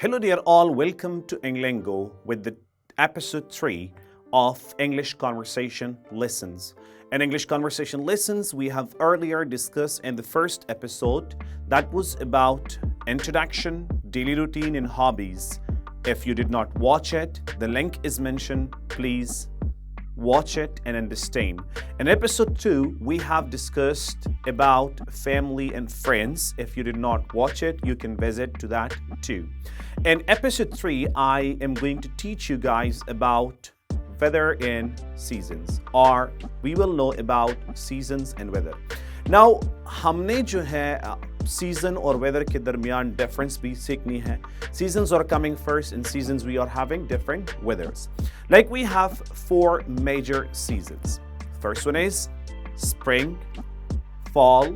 Hello dear all, welcome to EngLanGo with the episode 3 of English Conversation Lessons. In English Conversation Lessons, we have earlier discussed in the first episode that was about introduction, daily routine and hobbies. If you did not watch it, the link is mentioned. Please watch it and understand. In episode 2, we have discussed about family and friends. If you did not watch it, you can visit to that too. In episode 3, I am going to teach you guys about weather and seasons, or we will know about seasons and weather. Now, हमने जो है season और weather के दरमियान difference भी सीखनी है. Seasons are coming first, and seasons we are having different weathers. Like we have 4 major seasons. First one is spring, fall,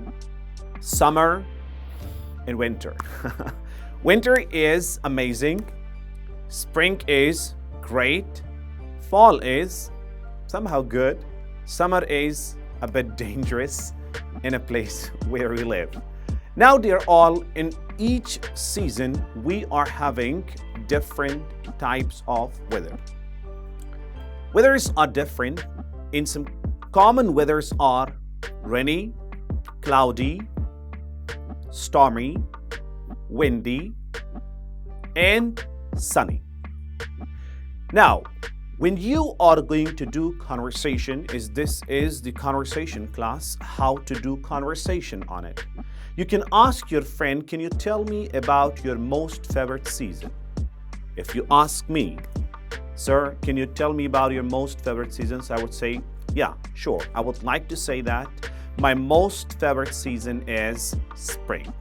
summer, and winter. Winter is amazing. Spring is great. Fall is somehow good. Summer is a bit dangerous in a place where we live. Now, dear all, in each season, we are having different types of weather. Weathers are different. In some common weathers are rainy, cloudy, stormy, windy, and sunny. Now, when you are going to do conversation, this is the conversation class, how to do conversation on it. You can ask your friend, can you tell me about your most favorite season? If you ask me, sir, can you tell me about your most favorite seasons? I would say, yeah, sure. I would like to say that my most favorite season is spring,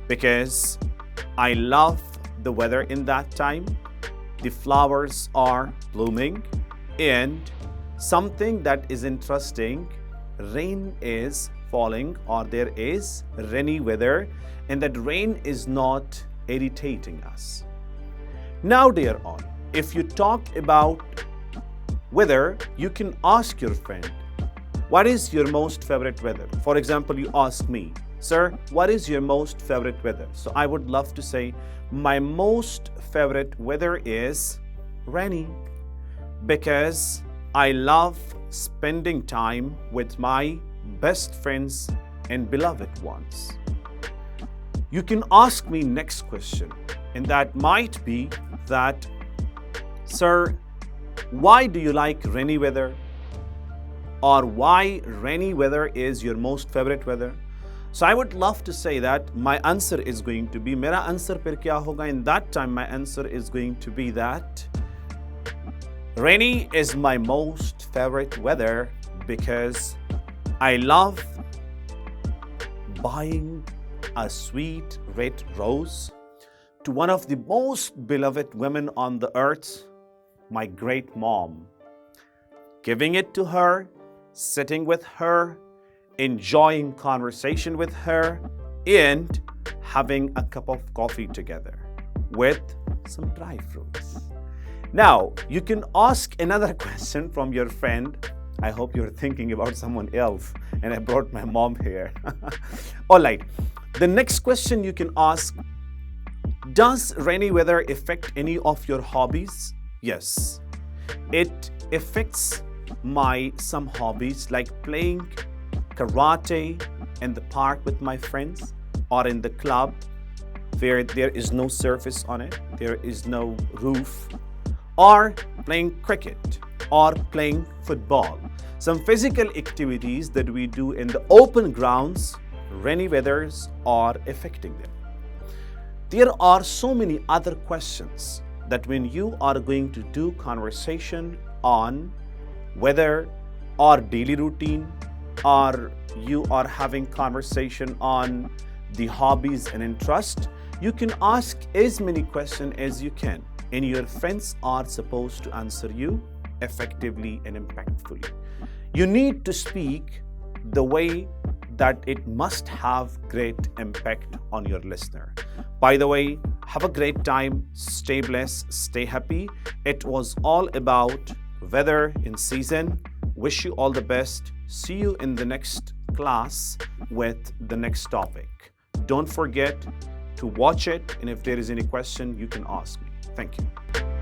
because I love the weather in that time. The flowers are blooming, and something that is interesting, rain is falling, or there is rainy weather, and that rain is not irritating us. Now, dear all, if you talk about weather, you can ask your friend, what is your most favorite weather? For example, you ask me, sir, what is your most favorite weather? So I would love to say, my most favorite weather is rainy, because I love spending time with my best friends and beloved ones. You can ask me next question, and that might be that, sir, why do you like rainy weather? Or why rainy weather is your most favorite weather? So I would love to say that my answer is going to be, मेरा answer फिर क्या होगा? In that time, my answer is going to be that rainy is my most favorite weather, because I love buying a sweet red rose to one of the most beloved women on the earth, my great mom, giving it to her, sitting with her, enjoying conversation with her, and having a cup of coffee together with some dry fruits. Now, you can ask another question from your friend. I hope you're thinking about someone else, and I brought my mom here. All right. The next question you can ask, does rainy weather affect any of your hobbies? Yes. It affects my some hobbies, like playing karate in the park with my friends, or in the club where there is no surface on it, there is no roof, or playing cricket, or playing football. Some physical activities that we do in the open grounds, rainy weathers are affecting them. There are so many other questions that when you are going to do conversation on weather or daily routine, or you are having conversation on the hobbies and interest, you can ask as many questions as you can, and your friends are supposed to answer you effectively and impactfully. You need to speak the way that it must have great impact on your listener. By the way, have a great time, stay blessed, stay happy. It was all about weather in season. Wish you all the best. See you in the next class with the next topic. Don't forget to watch it. And if there is any question, you can ask me. Thank you.